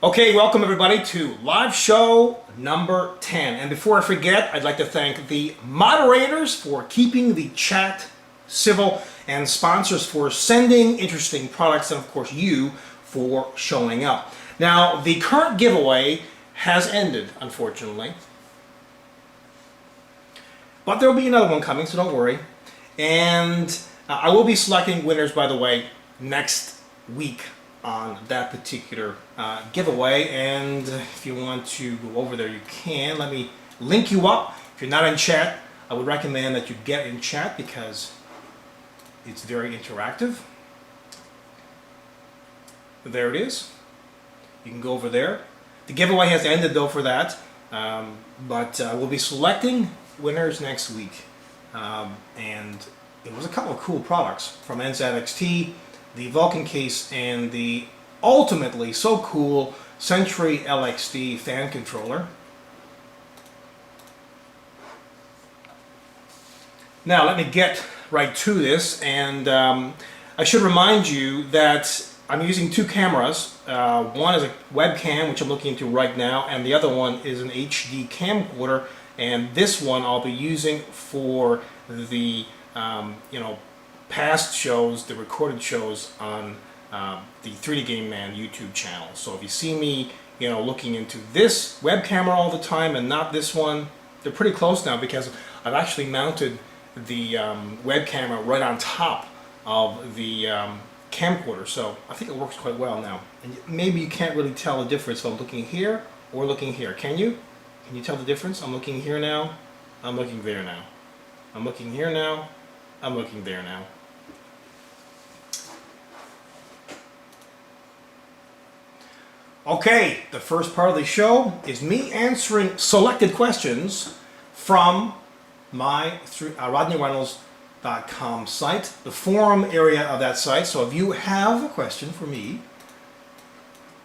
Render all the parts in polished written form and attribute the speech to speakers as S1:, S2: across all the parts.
S1: Okay, welcome everybody to live show number 10. And before I forget, I'd like to thank the moderators for keeping the chat civil and sponsors for sending interesting products, and of course you for showing up. Now, the current giveaway has ended, unfortunately. But there will be another one coming, so don't worry. And I will be selecting winners, by the way, next week on that particular giveaway. And if you want to go over there, you can. Let me link you up. If you're not in chat, I would recommend that you get in chat because it's very interactive. There it is. You can go over there. The giveaway has ended though for that, but we'll be selecting winners next week. And it was a couple of cool products from Antec, the Vulcan case, and the ultimately so cool Century LXD fan controller. Now let me get right to this, and I should remind you that I'm using two cameras. One is a webcam, which I'm looking into right now, and the other one is an HD camcorder, and this one I'll be using for the past shows, the recorded shows on the 3D Game Man YouTube channel. So if you see me, looking into this web camera all the time and not this one, they're pretty close now because I've actually mounted the web camera right on top of the camcorder. So I think it works quite well now. And maybe you can't really tell the difference if I'm looking here or looking here. Can you? Can you tell the difference? I'm looking here now. I'm looking there now. I'm looking here now. I'm looking there now. Okay, the first part of the show is me answering selected questions from my RodneyReynolds.com site, the forum area of that site. So if you have a question for me,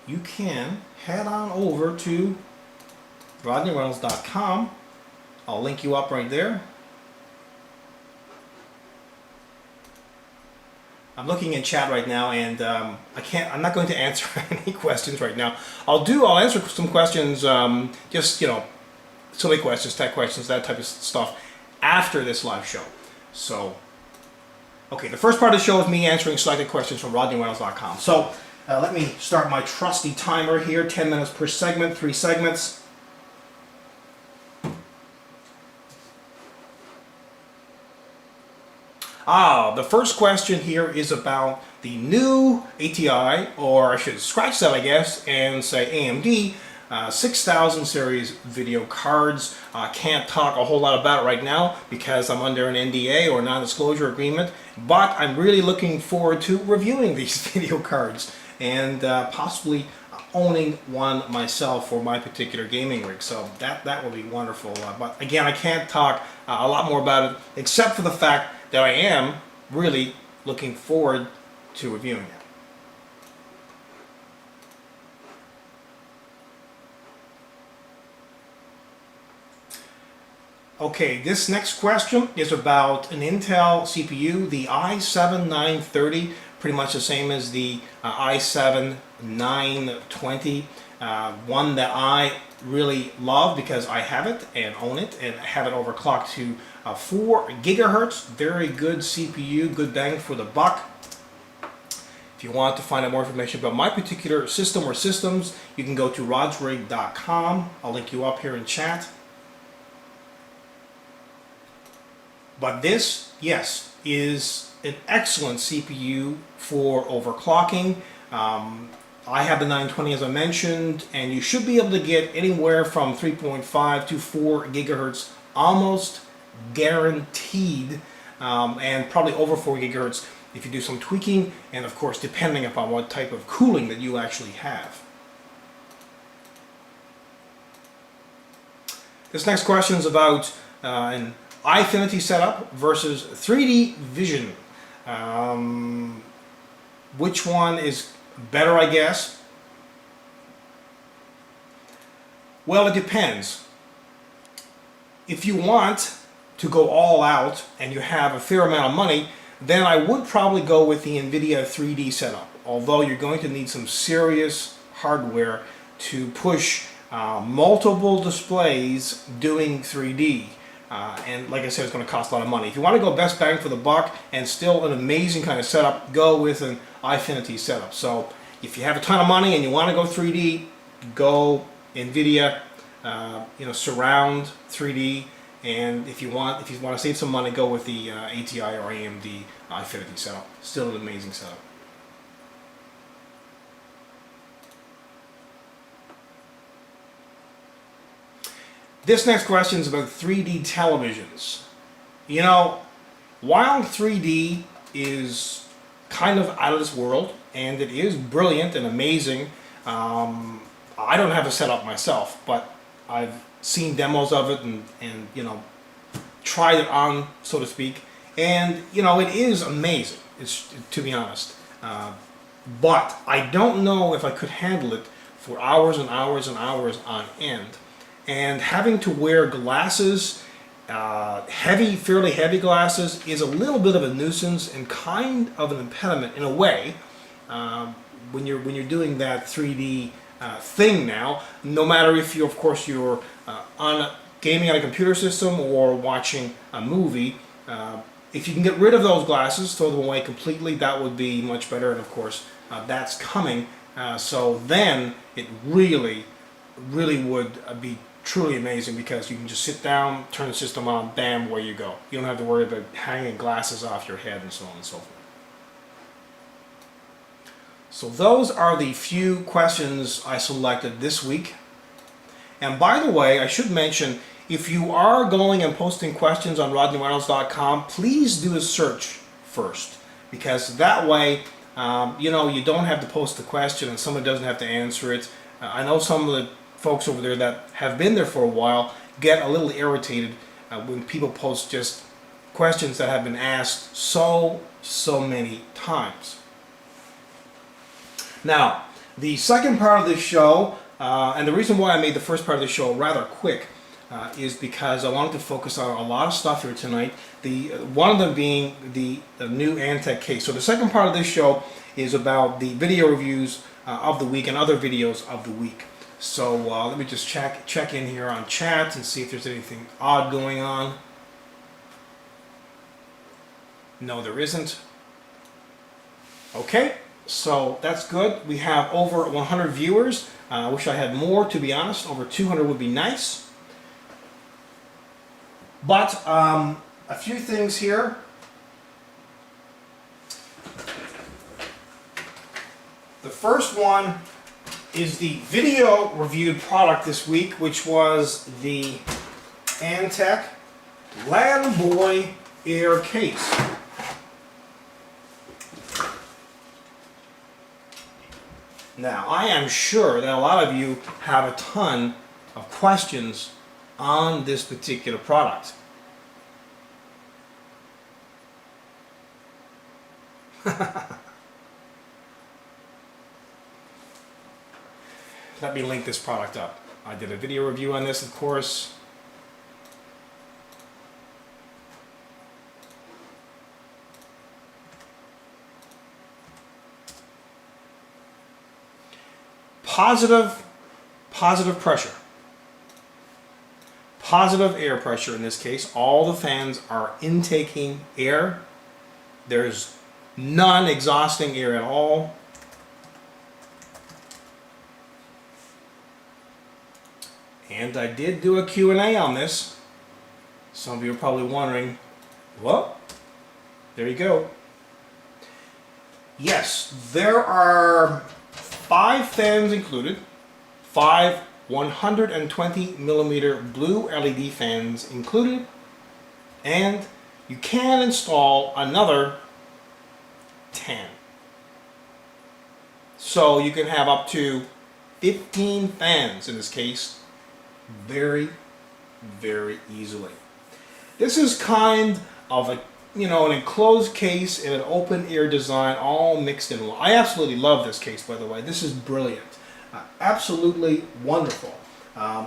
S1: you can head on over to RodneyReynolds.com. I'll link you up right there. I'm looking in chat right now, and I'm not going to answer any questions right now. I'll answer some questions, just silly questions, tech questions, that type of stuff after this live show. So, okay, the first part of the show is me answering selected questions from RodneyReynolds.com. So let me start my trusty timer here. 10 minutes per segment, 3 segments. The first question here is about the new ATI, or I should scratch that, I guess, and say AMD 6000 series video cards. Can't talk a whole lot about it right now because I'm under an NDA or non-disclosure agreement, but I'm really looking forward to reviewing these video cards and possibly owning one myself for my particular gaming rig. So that will be wonderful. But again, I can't talk a lot more about it except for the fact that I am really looking forward to reviewing it. Okay, this next question is about an Intel CPU, the i7-930, pretty much the same as the i7-920, one that I really love because I have it and own it and have it overclocked to 4 gigahertz. Very good CPU, good bang for the buck. If you want to find out more information about my particular system or systems, you can go to rodsrig.com. I'll link you up here in chat. But this, yes, is an excellent CPU for overclocking. I have the 920 as I mentioned, and you should be able to get anywhere from 3.5 to 4 gigahertz almost guaranteed, and probably over 4 gigahertz if you do some tweaking, and of course depending upon what type of cooling that you actually have. This next question is about an iFinity setup versus 3D Vision. Which one is better, I guess? Well, it depends. If you want to go all out and you have a fair amount of money, then I would probably go with the NVIDIA 3D setup, although you're going to need some serious hardware to push multiple displays doing 3D. And like I said, it's going to cost a lot of money. If you want to go best bang for the buck and still an amazing kind of setup, go with an iFinity setup. So if you have a ton of money and you want to go 3D, go NVIDIA, Surround 3D. And if you want to save some money, go with the ATI or AMD iFinity setup. Still an amazing setup. This next question is about 3D televisions. You know, while 3D is kind of out of this world, and it is brilliant and amazing, I don't have a setup myself, but I've seen demos of it and tried it on, so to speak, and it is amazing, to be honest. But I don't know if I could handle it for hours and hours and hours on end. And having to wear glasses, fairly heavy glasses, is a little bit of a nuisance and kind of an impediment in a way when you're doing that 3D thing now. No matter if you're gaming on a computer system or watching a movie, if you can get rid of those glasses, throw them away completely, that would be much better. And of course, that's coming. So then it really would be truly amazing, because you can just sit down, turn the system on, bam, where you go. You don't have to worry about hanging glasses off your head and so on and so forth. So those are the few questions I selected this week. And by the way, I should mention, if you are going and posting questions on rodneyreynolds.com, please do a search first, because that way you don't have to post the question and someone doesn't have to answer it. I know some of the folks over there that have been there for a while get a little irritated when people post just questions that have been asked so many times. Now, the second part of this show, and the reason why I made the first part of the show rather quick, is because I wanted to focus on a lot of stuff here tonight. One of them being the new Antec case. So the second part of this show is about the video reviews of the week and other videos of the week. So let me just check in here on chat and see if there's anything odd going on. No, there isn't. Okay, so that's good. We have over 100 viewers. I wish I had more, to be honest. Over 200 would be nice. But a few things here. The first one is the video reviewed product this week, which was the Antec LanBoy Air case. Now, I am sure that a lot of you have a ton of questions on this particular product. Let me link this product up. I did a video review on this, of course. Positive pressure. Positive air pressure in this case. All the fans are intaking air. There's none exhausting air at all. And I did do a Q&A on this. Some of you are probably wondering, well, there you go. Yes, there are 5 fans included, 5 120 millimeter blue LED fans included, and you can install another 10. So you can have up to 15 fans in this case very easily. This is kind of an enclosed case and an open air design all mixed in. I absolutely love this case, by the way. This is brilliant. Absolutely wonderful.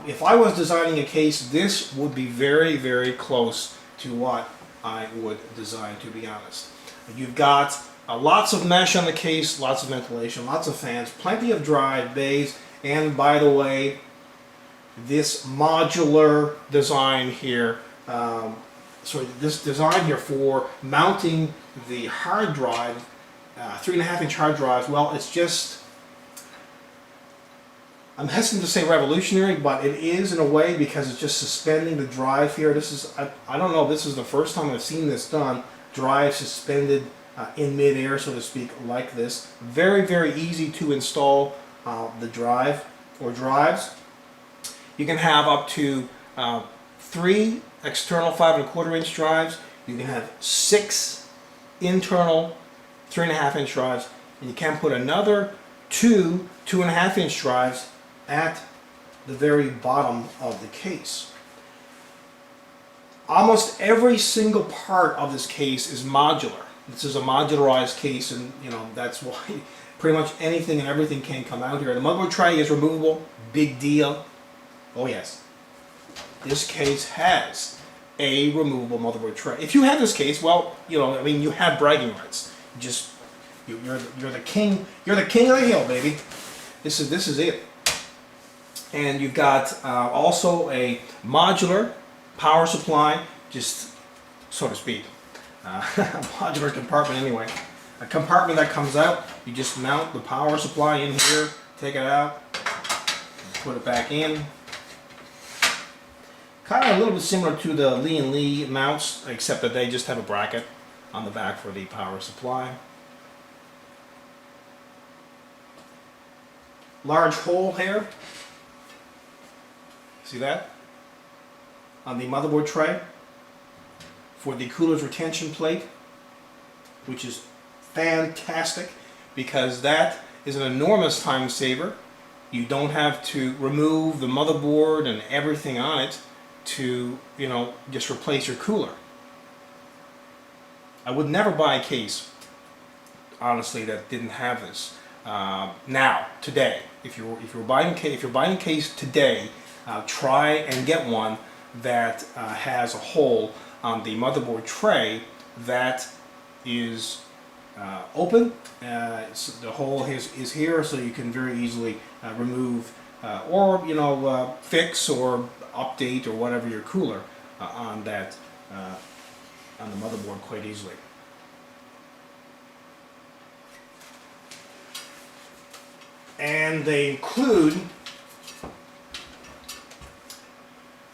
S1: If I was designing a case, this would be very close to what I would design, to be honest. You've got lots of mesh on the case, lots of ventilation, lots of fans, plenty of dry bays, And by the way, this modular design here, this design here for mounting the hard drive, 3.5-inch hard drives, well, it's just, I'm hesitant to say revolutionary, but it is in a way, because it's just suspending the drive here. This is, I don't know if this is the first time I've seen this done, drive suspended in mid-air, so to speak, like this. Very, very easy to install the drive or drives. You can have up to 3 external 5.25-inch drives. You can have 6 internal 3.5-inch drives, and you can put another 2 2.5-inch drives at the very bottom of the case. Almost every single part of this case is modular. This is a modularized case, and that's why pretty much anything and everything can come out here. The motherboard tray is removable, big deal. Oh yes, this case has a removable motherboard tray. If you have this case, well, I mean, you have bragging rights. You're the king. You're the king of the hill, baby. This is it. And you've got also a modular power supply, just so to speak, a modular compartment anyway. A compartment that comes out. You just mount the power supply in here, take it out, put it back in. Kind of a little bit similar to the Lee & mounts, except that they just have a bracket on the back for the power supply. Large hole here. See that? On the motherboard tray for the cooler's retention plate, which is fantastic because that is an enormous time saver. You don't have to remove the motherboard and everything on it to, just replace your cooler. I would never buy a case, honestly, that didn't have this. Now, today, if you're buying a case today, try and get one that has a hole on the motherboard tray that is open. The hole is here, so you can very easily remove or fix or update or whatever your cooler on that on the motherboard quite easily. And they include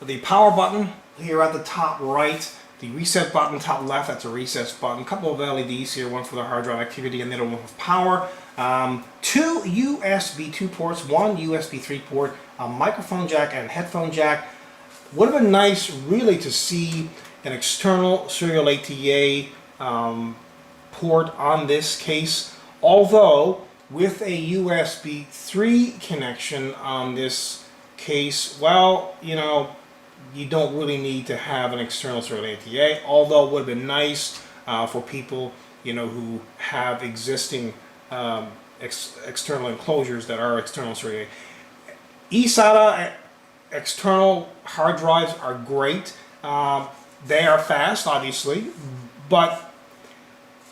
S1: the power button here at the top right, the reset button top left, that's a recess button, a couple of LEDs here, one for the hard drive activity and the other one for power, 2 USB 2 ports, 1 USB 3 port, a microphone jack and headphone jack. Would have been nice really to see an external serial ATA port on this case, although with a USB 3 connection on this case, well, you don't really need to have an external serial ATA, although it would have been nice for people, who have existing external enclosures that are external serial ATA. eSATA external hard drives are great. They are fast, obviously, but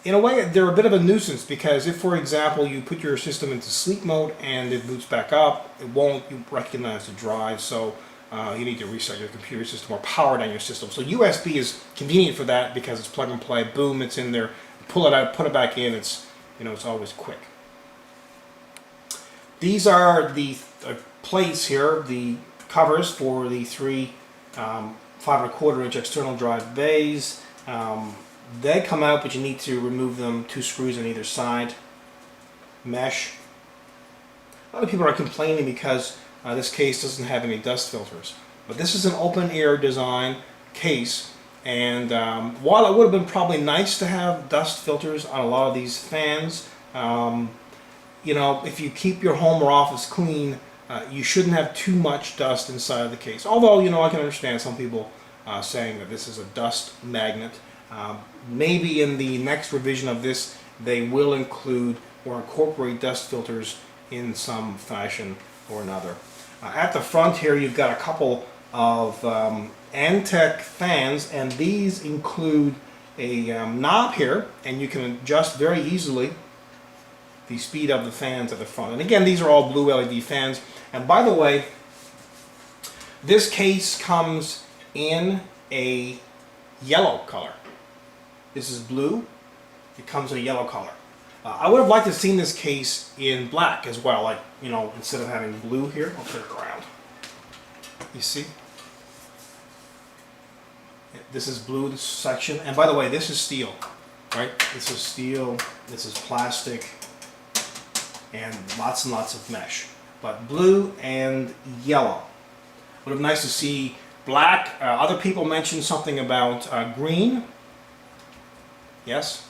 S1: in a way they're a bit of a nuisance because if, for example, you put your system into sleep mode and it boots back up, it won't recognize the drive, so you need to reset your computer system or power down your system. So USB is convenient for that because it's plug and play. Boom, it's in there. Pull it out, put it back in. It's it's always quick. These are the plates here, the covers for the 3 5.25-inch external drive bays. They come out, but you need to remove them. 2 screws on either side. Mesh. A lot of people are complaining because this case doesn't have any dust filters. But this is an open air design case, and while it would have been probably nice to have dust filters on a lot of these fans, if you keep your home or office clean, you shouldn't have too much dust inside of the case. Although, I can understand some people saying that this is a dust magnet. Maybe in the next revision of this, they will include or incorporate dust filters in some fashion or another. At the front here, you've got a couple of Antec fans, and these include a knob here, and you can adjust very easily the speed of the fans at the front. And again, these are all blue LED fans. And by the way, this case comes in a yellow color. This is blue. It comes in a yellow color. I would have liked to have seen this case in black as well, like, you know, instead of having blue here. I'll turn it around. You see? This is blue, this section. And by the way, this is steel, right? This is steel, this is plastic, and lots of mesh. But blue and yellow. Would have been nice to see black. Other people mentioned something about green. Yes,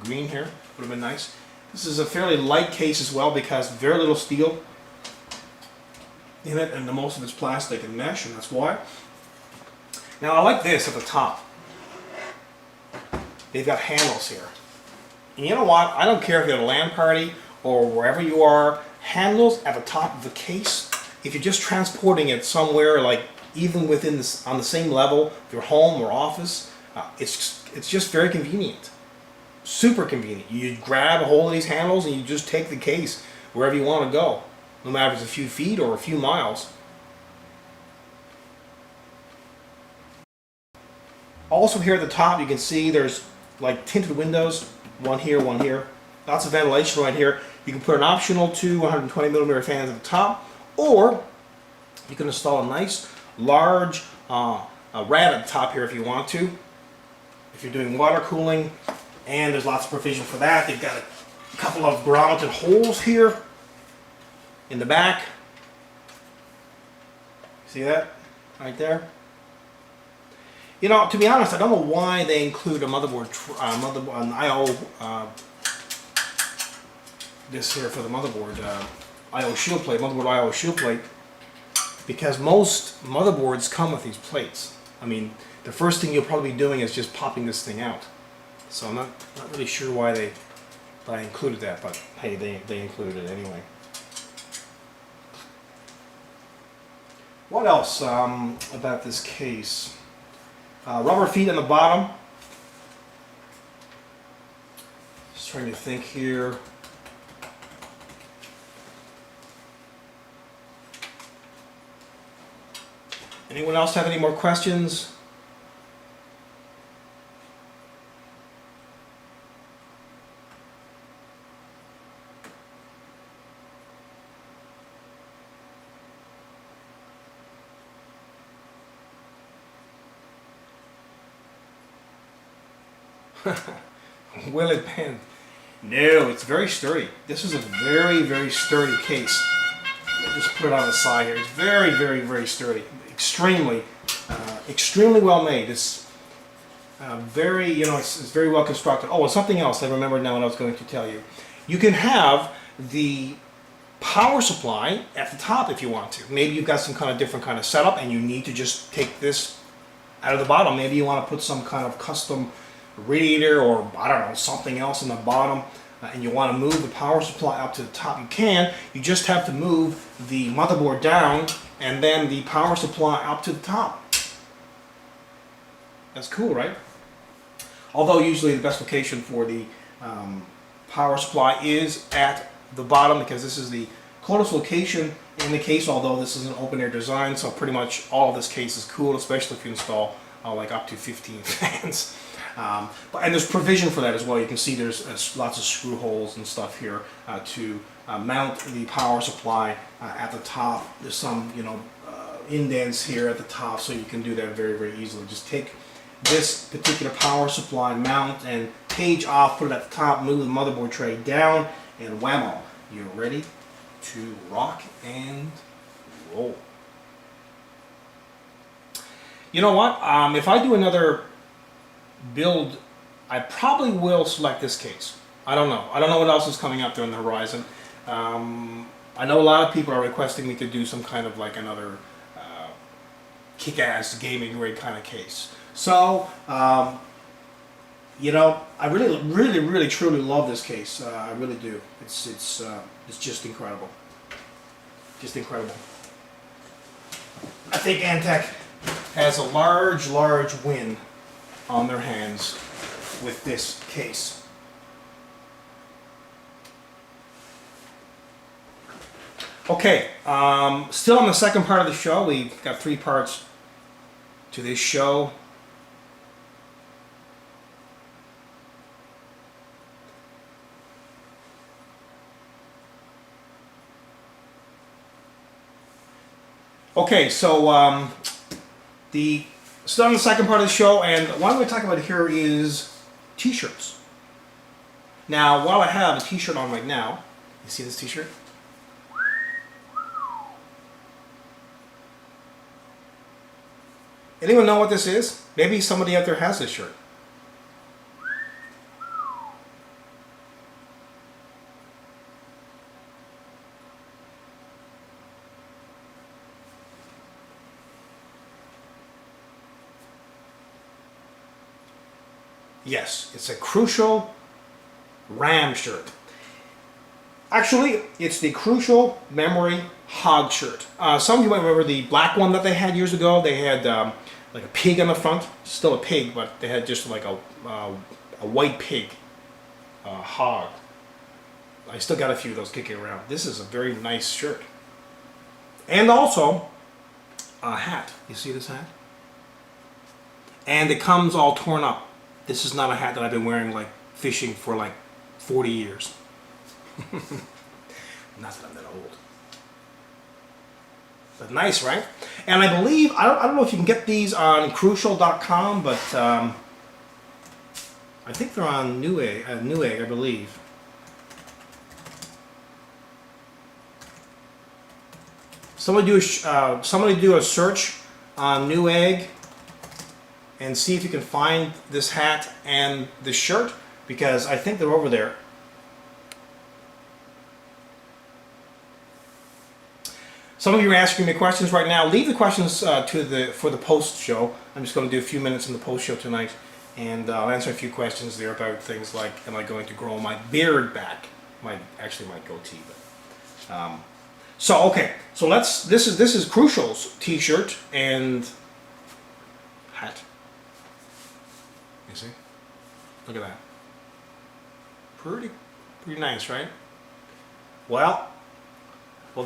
S1: green here would have been nice. This is a fairly light case as well because very little steel in it, and the most of it's plastic and mesh, and that's why. Now I like this at the top. They've got handles here. And you know what? I don't care if you're at a LAN party or wherever you are, handles at the top of the case, if you're just transporting it somewhere, like even within this, on the same level, your home or office, it's just very convenient. Super convenient. You grab a hold of these handles and you just take the case wherever you want to go, no matter if it's a few feet or a few miles. Also here at the top you can see there's like tinted windows, one here, one here. Lots of ventilation right here. You can put an optional 120mm fans at the top, or you can install a nice large rad at the top here if you want to. If you're doing water cooling, and there's lots of provision for that. They've got a couple of grommeted holes here in the back. See that right there? You know, to be honest, I don't know why they include a motherboard, an I/O, this here for the motherboard, I/O shield plate, motherboard I/O shield plate, because most motherboards come with these plates. I mean, the first thing you'll probably be doing is just popping this thing out. So I'm not really sure why they included that, but hey, they included it anyway. What else about this case? Rubber feet on the bottom. Just trying to think here. Anyone else have any more questions? Will it bend? No, it's very sturdy. This is a very sturdy case. Just put it on the side here. It's very sturdy. Extremely well made. It's very, you know, it's very well constructed. Oh, and something else I remembered now what I was going to tell you. You can have the power supply at the top if you want to. Maybe you've got some kind of different kind of setup and you need to just take this out of the bottom. Maybe you want to put some kind of custom radiator or I don't know, something else in the bottom, and you want to move the power supply up to the top. You can. You just have to move the motherboard down and then the power supply up to the top. That's cool, right? Although usually the best location for the power supply is at the bottom, because this is the closest location in the case, although this is an open air design, so pretty much all of this case is cool, especially if you install like up to 15 fans. And there's provision for that as well. You can see there's lots of screw holes and stuff here to mount the power supply at the top. There's some, you know, indents here at the top, so you can do that very easily. Just take this particular power supply mount and page off, put it at the top, move the motherboard tray down, and whammo, you're ready to rock and roll. You know what? If I do another build, I probably will select this case. I don't know. I don't know what else is coming up there on the horizon. I know a lot of people are requesting me to do some kind of like another kick-ass gaming rig kind of case. So, you know, I really truly love this case. I really do. It's just incredible. Just incredible. I think Antec has a large win on their hands with this case. Okay, still on the second part of the show. We've got 3 parts to this show. Okay, so still on the second part of the show, and what I'm going to talk about here is t-shirts. Now, while I have a t-shirt on right now, you see this t-shirt? Anyone know what this is? Maybe somebody out there has this shirt. Yes, it's a Crucial Ram shirt. Actually, it's the Crucial Memory Hog shirt. Some of you might remember the black one that they had years ago. They had like a pig on the front, still a pig, but they had just like a white pig hog. I still got a few of those kicking around. This is a very nice shirt. And also a hat. You see this hat? And it comes all torn up. This is not a hat that I've been wearing like fishing for like 40 years. Not that I'm that old. But nice, right? And I believe, I don't know if you can get these on Crucial.com, but I think they're on Newegg, I believe. Somebody do a search on Newegg and see if you can find this hat and this shirt, because I think they're over there. Some of you are asking me questions right now. Leave the questions for the post show. I'm just going to do a few minutes in the post show tonight, and I'll answer a few questions there about things like, am I going to grow my beard back? Actually my goatee, but so okay. So this is Crucial's t-shirt and hat. You see? Look at that. Pretty nice, right? Well,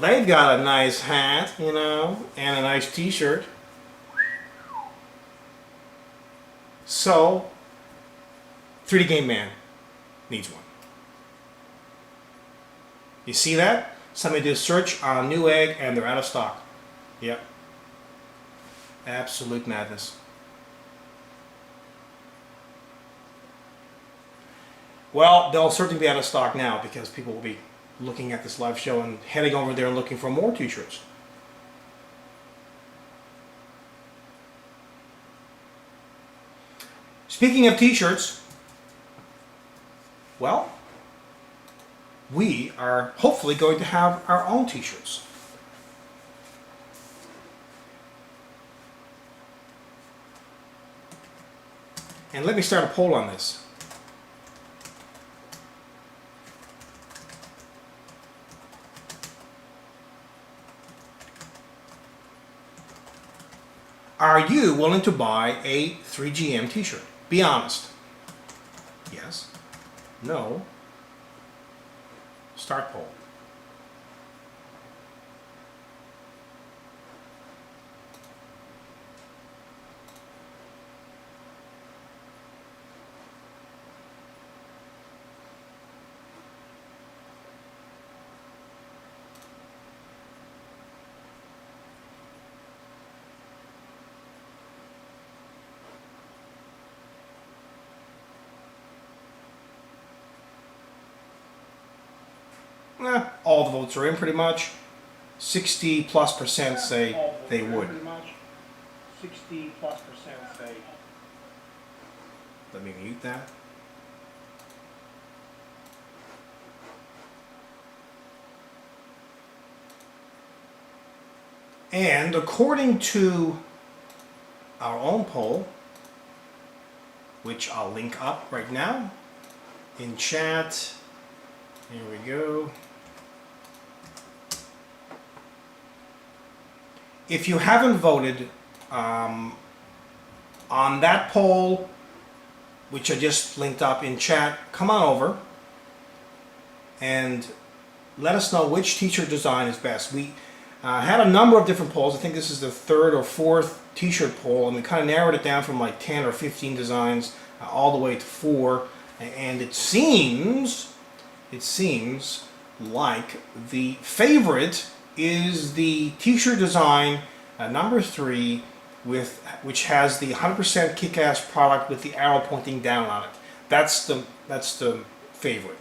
S1: they've got a nice hat, you know, and a nice t-shirt. So, 3D Game Man needs one. You see that? Somebody did a search on Newegg and they're out of stock. Yep. Absolute madness. Well, they'll certainly be out of stock now because people will be looking at this live show and heading over there and looking for more t-shirts. Speaking of t-shirts, well, we are hopefully going to have our own t-shirts. And let me start a poll on this. Are you willing to buy a 3GM t-shirt? Be honest. Yes. No. Start poll. All the votes are in pretty much. 60+% say they would. 60+% say. Let me mute that. And according to our own poll, which I'll link up right now in chat, here we go. If you haven't voted on that poll, which I just linked up in chat, come on over and let us know which t-shirt design is best. We had a number of different polls. I think this is the third or fourth t-shirt poll, and we kind of narrowed it down from like 10 or 15 designs all the way to 4. And it seems like the favorite is the t-shirt design number 3, which has the 100% kick-ass product with the arrow pointing down on it. That's the favorite.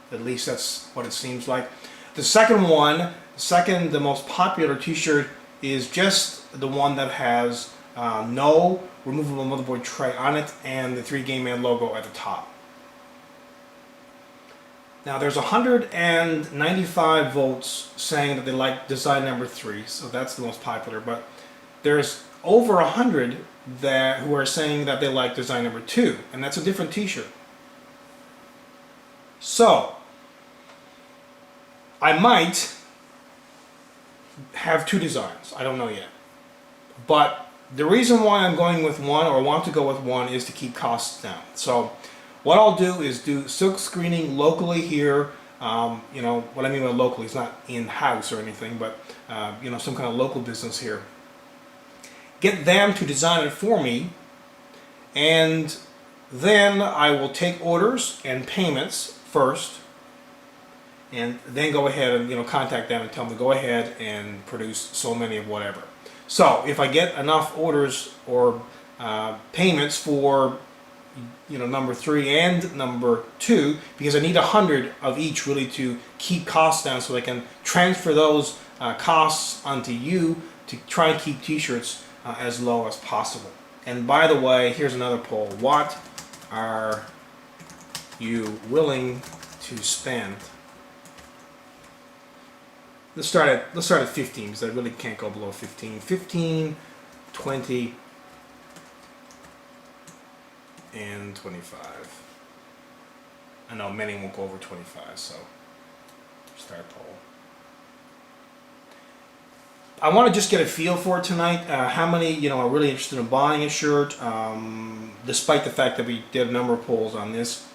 S1: At least that's what it seems like. The second one, the most popular t-shirt is just the one that has no removable motherboard tray on it and the 3Game Man logo at the top. Now there's 195 votes saying that they like design number 3, so that's the most popular, but there's over 100 who are saying that they like design number 2, and that's a different t-shirt. So I might have 2 designs. I don't know yet. But the reason why I'm going with one, or want to go with one, is to keep costs down. So what I'll do is do silk screening locally here. You know, what I mean by locally, it's not in-house or anything, but you know, some kind of local business here. Get them to design it for me, and then I will take orders and payments first, and then go ahead and, you know, contact them and tell them to go ahead and produce so many of whatever. So if I get enough orders or payments for, you know, number 3 and number 2, because I need 100 of each really to keep costs down, so I can transfer those costs onto you to try and keep t-shirts as low as possible. And by the way, here's another poll. What are you willing to spend? Let's start at 15, because I really can't go below 15. 15, 20, and 25. I know many won't go over 25, so start poll. I want to just get a feel for it tonight. How many, you know, are really interested in buying a shirt, despite the fact that we did a number of polls on this.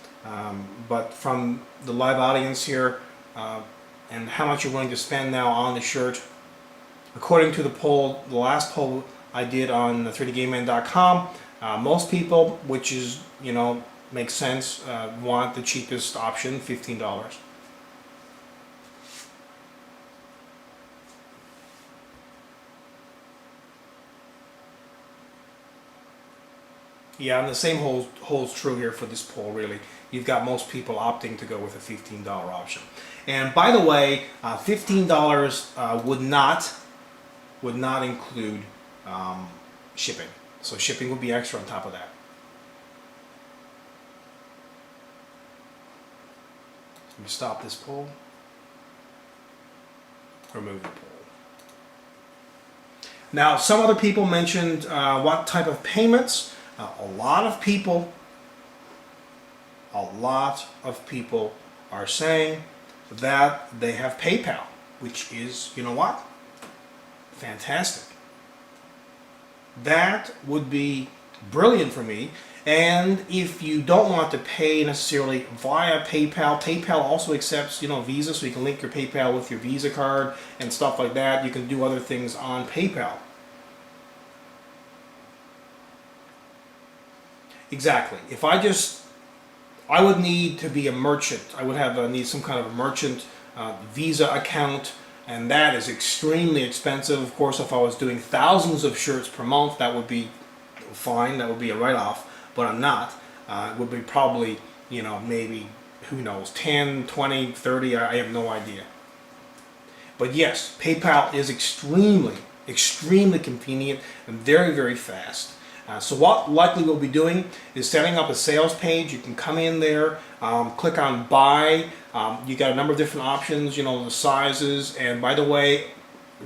S1: But from the live audience here, and how much you're willing to spend now on the shirt, according to the poll, the last poll I did on 3dgameman.com, most people, which is, you know, makes sense, want the cheapest option, $15. Yeah, and the same holds true here for this poll, really. You've got most people opting to go with a $15 option. And by the way, $15 would not include shipping. So shipping would be extra on top of that. Let me stop this poll. Remove the poll. Now, some other people mentioned what type of payments. A lot of people are saying that they have PayPal, which is, you know what? Fantastic. That would be brilliant for me. And if you don't want to pay necessarily via PayPal, PayPal also accepts, you know, Visa, so you can link your PayPal with your Visa card and stuff like that. You can do other things on PayPal. Exactly. If I would need to be a merchant. I would have need some kind of a merchant Visa account, and that is extremely expensive. Of course, if I was doing thousands of shirts per month, that would be fine. That would be a write-off. But I'm not. It would be probably, you know, maybe, who knows, 10, 20, 30. I have no idea. But yes, PayPal is extremely convenient and very, very fast. So what likely we'll be doing is setting up a sales page. You can come in there, click on buy. You got a number of different options, you know, the sizes. And by the way,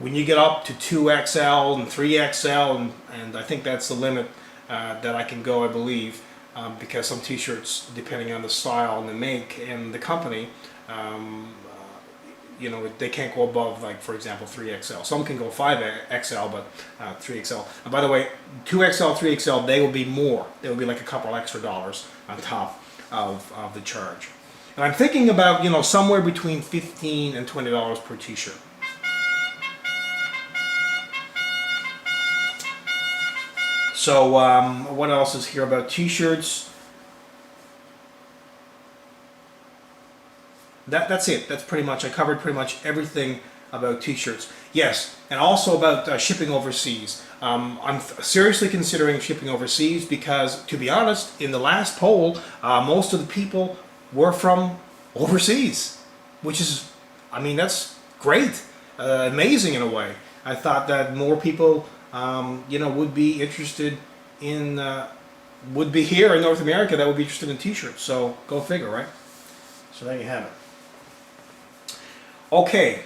S1: when you get up to 2XL and 3XL, and I think that's the limit that I can go, I believe, because some t-shirts, depending on the style and the make and the company, you know, they can't go above, like, for example, 3XL. Some can go 5XL, but 3XL. And by the way, 2XL, 3XL, they will be more. They will be like a couple extra dollars on top of the charge. And I'm thinking about, you know, somewhere between $15 and $20 per t-shirt. So what else is here about t-shirts? That's it. That's pretty much, I covered pretty much everything about t-shirts. Yes, and also about shipping overseas. I'm seriously considering shipping overseas because, to be honest, in the last poll, most of the people were from overseas, which is, I mean, that's great, amazing in a way. I thought that more people, you know, would be interested in, would be here in North America that would be interested in t-shirts. So go figure, right? So there you have it. Okay,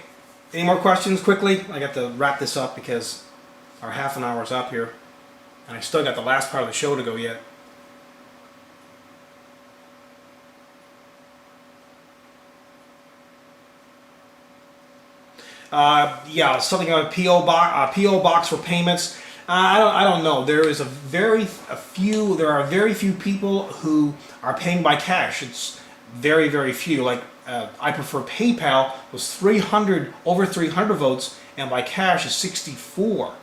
S1: any more questions quickly? I got to wrap this up because our half an hour is up here, and I still got the last part of the show to go yet. Yeah, something about PO box for payments. I don't know. There is there are very few people who are paying by cash. It's very few. Like I prefer PayPal was over 300 votes, and by cash is 64.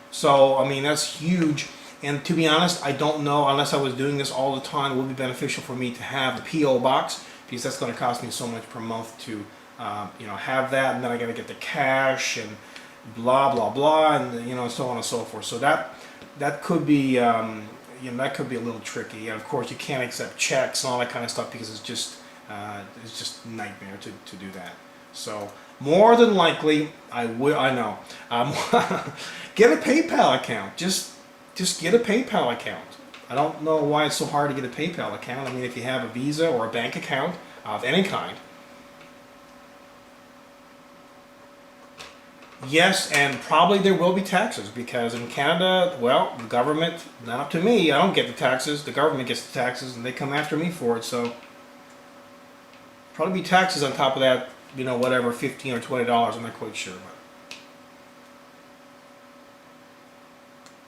S1: So I mean that's huge. And to be honest, I don't know unless I was doing this all the time. It would be beneficial for me to have the PO box because that's going to cost me so much per month to you know, have that, and then I got to get the cash and blah blah blah, and you know, so on and so forth. So that could be you know, that could be a little tricky. And of course, you can't accept checks and all that kind of stuff because it's just a nightmare to do that. So more than likely, I know. Get a PayPal account. Just get a PayPal account. I don't know why it's so hard to get a PayPal account. I mean, if you have a Visa or a bank account of any kind. Yes, and probably there will be taxes because in Canada, well, the government, not up to me, I don't get the taxes, the government gets the taxes and they come after me for it, so probably be taxes on top of that, you know, whatever, $15 or $20, I'm not quite sure.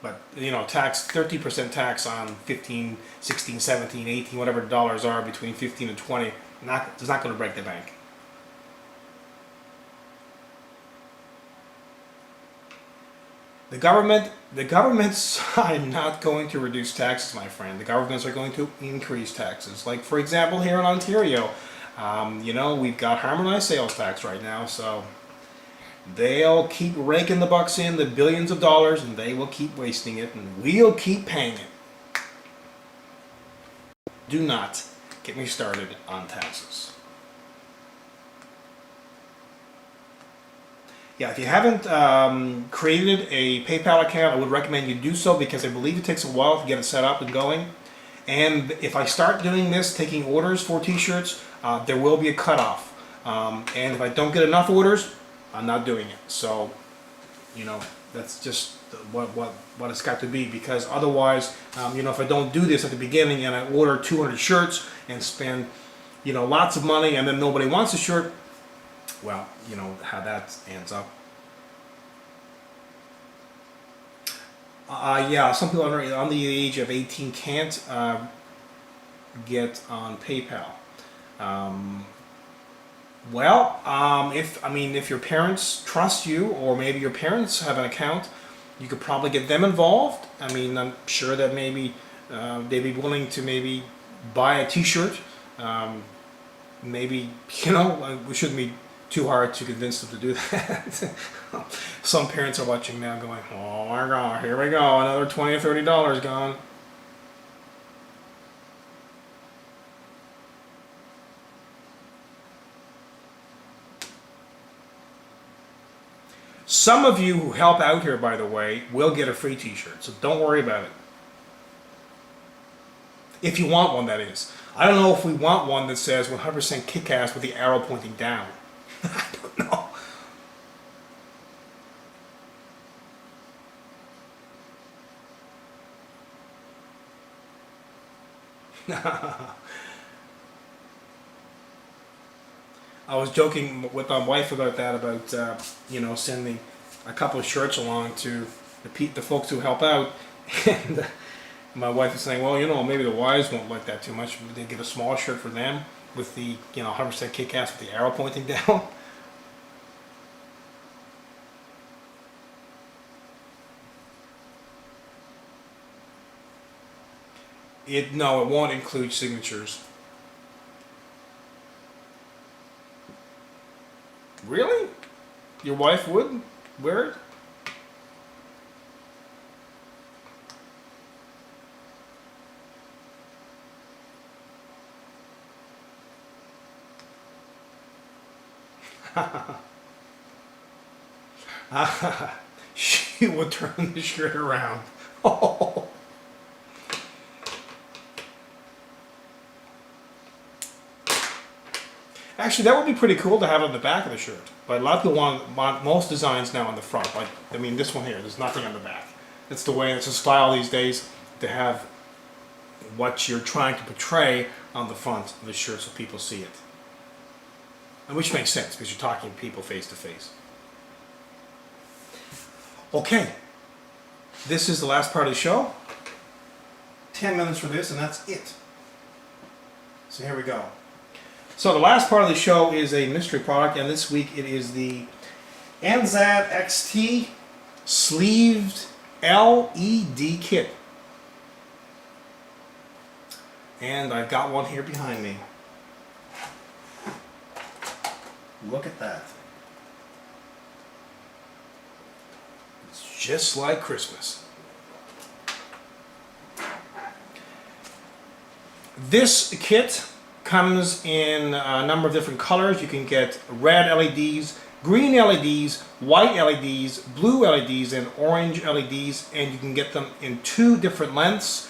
S1: But you know, 30% tax on 15, 16, 17, 18, whatever dollars are between 15 and 20, it's not going to break the bank. The governments are not going to reduce taxes, my friend. The governments are going to increase taxes. Like, for example, here in Ontario, you know, we've got harmonized sales tax right now, so they'll keep raking the bucks in, the billions of dollars, and they will keep wasting it, and we'll keep paying it. Do not get me started on taxes. Yeah, if you haven't created a PayPal account, I would recommend you do so because I believe it takes a while to get it set up and going. And if I start doing this, taking orders for t-shirts, there will be a cutoff. And if I don't get enough orders, I'm not doing it. So, you know, that's just what it's got to be, because otherwise, you know, if I don't do this at the beginning and I order 200 shirts and spend, you know, lots of money and then nobody wants a shirt, well, you know how that ends up. Yeah, some people under the age of 18 can't get on PayPal. If your parents trust you, or maybe your parents have an account, you could probably get them involved. I mean, I'm sure that maybe they'd be willing to maybe buy a t-shirt. Maybe, you know, we shouldn't be too hard to convince them to do that. Some parents are watching now going, oh my God, here we go, another $20 or $30 gone. Some of you who help out here, by the way, will get a free t-shirt, so don't worry about it. If you want one, that is. I don't know if we want one that says 100% kick-ass with the arrow pointing down. I don't know. I was joking with my wife about that, about you know, sending a couple of shirts along to the folks who help out, and my wife is saying, well, you know, maybe the wives won't like that too much. They get a small shirt for them. with the 100% kick-ass with the arrow pointing down. No, it won't include signatures. Really? Your wife would wear it? She would turn the shirt around. Oh. Actually, that would be pretty cool to have on the back of the shirt. But a lot of people want most designs now on the front. Like, I mean, this one here, there's nothing on the back. It's the way, it's a style these days to have what you're trying to portray on the front of the shirt so people see it. And which makes sense because you're talking to people face to face. Okay, this is the last part of the show. 10 minutes for this and that's it. So here we go. So the last part of the show is a mystery product, and this week it is the Antec XT sleeved LED kit. And I've got one here behind me. Look at that. It's just like Christmas. This kit comes in a number of different colors. You can get red LEDs, green LEDs, white LEDs, blue LEDs, and orange LEDs, and you can get them in 2 different lengths.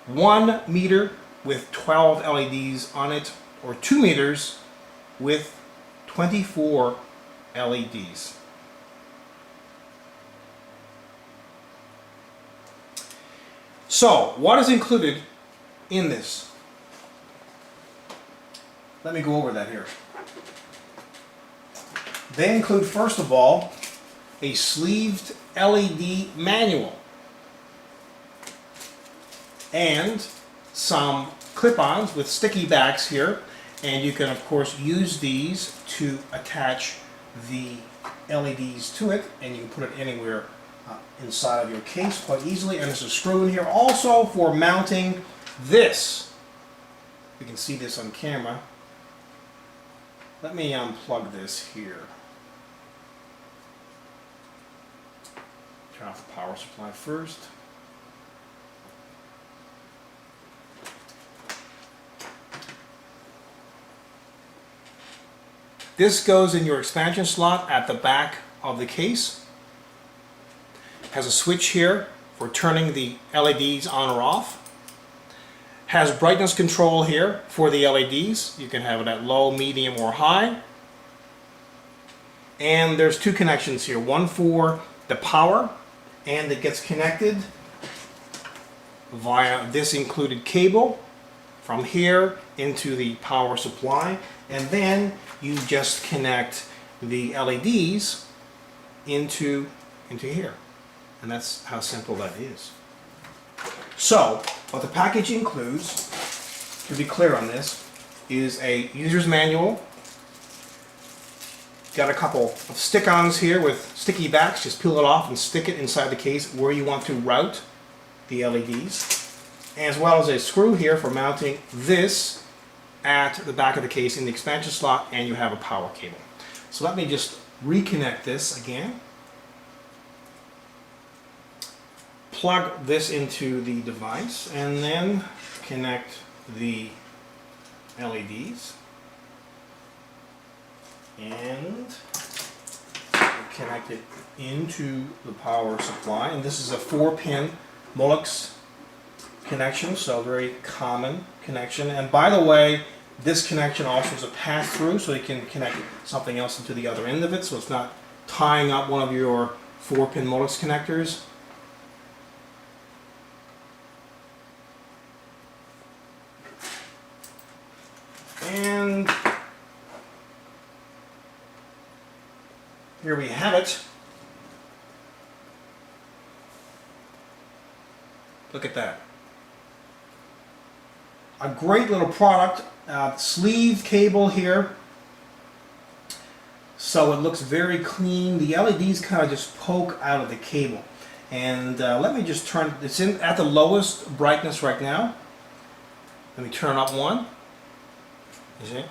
S1: 1 meter with 12 LEDs on it, or 2 meters with 24 LEDs. So, what is included in this? Let me go over that here. They include, first of all, a sleeved LED manual and some clip-ons with sticky backs here, and you can of course use these to attach the LEDs to it, and you can put it anywhere inside of your case quite easily. And there's a screw in here also for mounting this. You can see this on camera. Let me unplug this here. Turn off the power supply first. This goes in your expansion slot at the back of the case. Has a switch here for turning the LEDs on or off. Has brightness control here for the LEDs. You can have it at low, medium, or high. And there's 2 connections here. One for the power, and it gets connected via this included cable from here into the power supply. And then you just connect the LEDs into here. And that's how simple that is. So, what the package includes, to be clear on this, is a user's manual. Got a couple of stick-ons here with sticky backs. Just peel it off and stick it inside the case where you want to route the LEDs. As well as a screw here for mounting this at the back of the case in the expansion slot, and you have a power cable. So let me just reconnect this again. Plug this into the device and then connect the LEDs and connect it into the power supply. And this is a 4-pin Molex connection, so very common connection. And by the way, this connection also is a pass-through, so you can connect something else into the other end of it, so it's not tying up one of your 4-pin Molex connectors. And here we have it. Look at that. a great little product. Sleeved cable here, so it looks very clean. The LEDs kind of just poke out of the cable. And let me just turn, it's in at the lowest brightness right now. Let me turn up one. You see?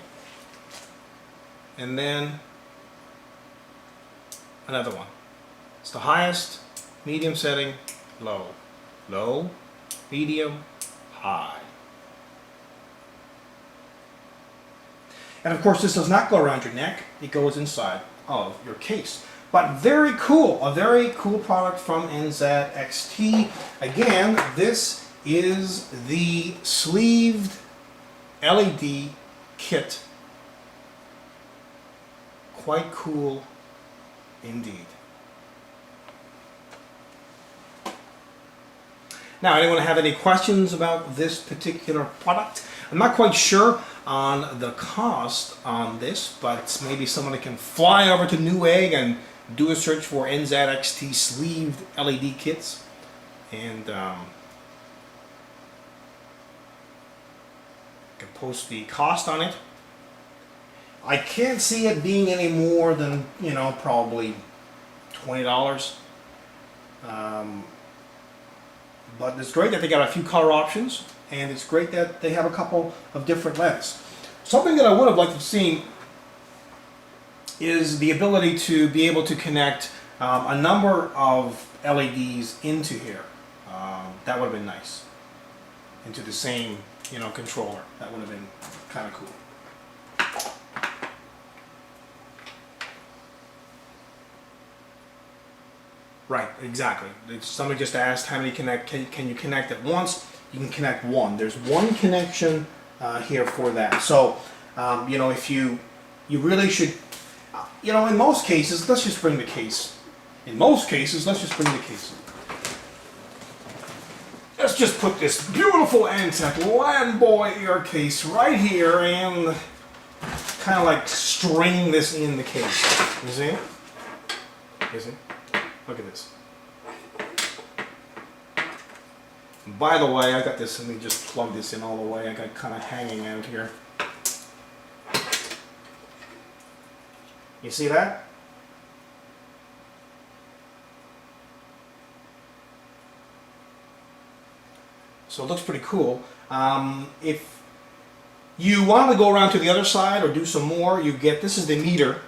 S1: And then another one. It's the highest, medium setting, low. Low, medium, high. And of course this does not go around your neck, it goes inside of your case. But very cool, a very cool product from Antec XT. Again, this is the sleeved LED kit. Quite cool indeed. Now, anyone have any questions about this particular product? I'm not quite sure on the cost on this, but maybe someone can fly over to Newegg and do a search for Antec XT sleeved LED kits, and can post the cost on it. I can't see it being any more than, you know, probably $20. But it's great that they got a few color options, and it's great that they have a couple of different lens. Something that I would have liked to have seen is the ability to be able to connect a number of LEDs into here. That would have been nice. Into the same, you know, controller. That would have been kind of cool. Right, exactly. Somebody just asked how many can you connect at once? You can connect one. There's one connection here for that. So, you know, if you really should, you know, in most cases, let's just bring the case. In most cases, let's just bring the case. Let's just put this beautiful Antec LanBoy Air case right here and kind of like string this in the case. You see? You see? Look at this. By the way, I got this, let me just plug this in all the way. I got kind of hanging out here. You see that? So it looks pretty cool. If you want to go around to the other side or do some more, you get, this is the meter.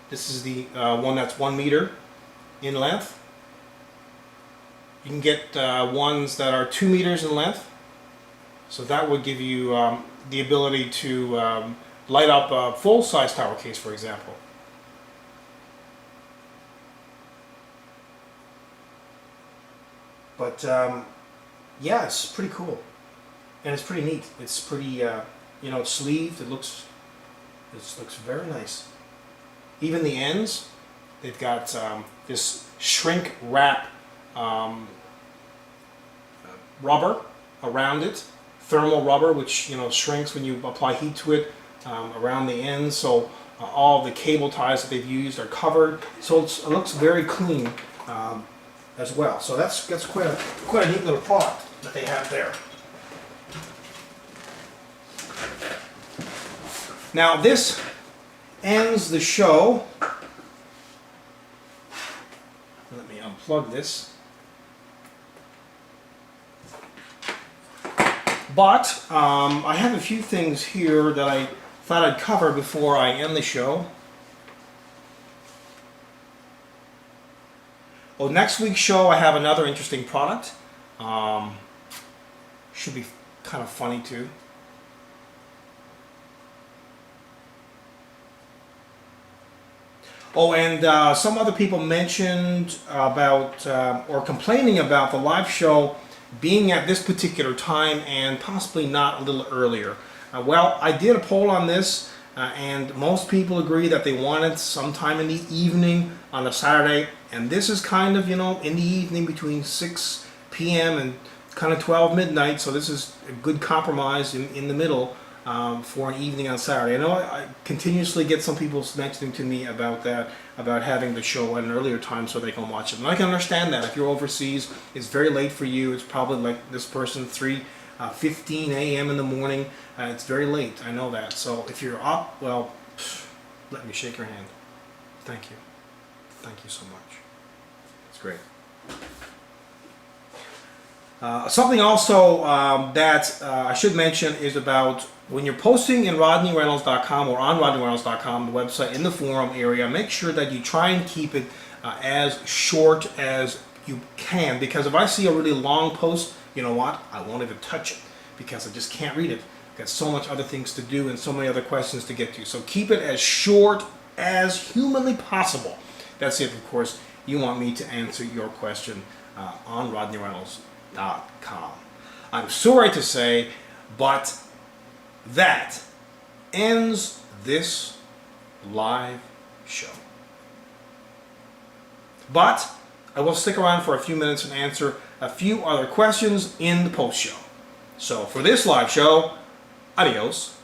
S1: This is the one that's 1 meter in length. You can get ones that are 2 meters in length. So that would give you the ability to light up a full-size tower case, for example. But yeah, it's pretty cool, and it's pretty neat. It's pretty, you know, it's sleeved. It looks very nice. Even the ends, they've got this shrink wrap rubber around it, thermal rubber, which, you know, shrinks when you apply heat to it around the ends. So all the cable ties that they've used are covered. So it looks very clean as well. So that's quite a neat little product that they have there. Now this ends the show. Let me unplug this. But I have a few things here that I thought I'd cover before I end the show. Well, next week's show I have another interesting product. Should be kind of funny too. Oh, and some other people mentioned about or complaining about the live show being at this particular time and possibly not a little earlier. Well, I did a poll on this and most people agree that they want it sometime in the evening on a Saturday, and this is kind of, you know, in the evening between 6 p.m. and kind of 12 midnight, so this is a good compromise in the middle for an evening on Saturday. I know I continuously get some people mentioning to me about that, about having the show at an earlier time so they can watch it. And I can understand that. If you're overseas, it's very late for you. It's probably like this person 3 15 a.m. in the morning. It's very late, I know that. So if you're up, well, let me shake your hand. Thank you. Thank you so much. It's great. Something also that I should mention is about when you're posting in RodneyReynolds.com or on RodneyReynolds.com, the website, in the forum area, make sure that you try and keep it as short as you can, because if I see a really long post, you know what? I won't even touch it because I just can't read it. I've got so much other things to do and so many other questions to get to. So keep it as short as humanly possible. That's if, of course, you want me to answer your question on RodneyReynolds.com. I'm sorry to say, but that ends this live show. But I will stick around for a few minutes and answer a few other questions in the post show. So for this live show, adios.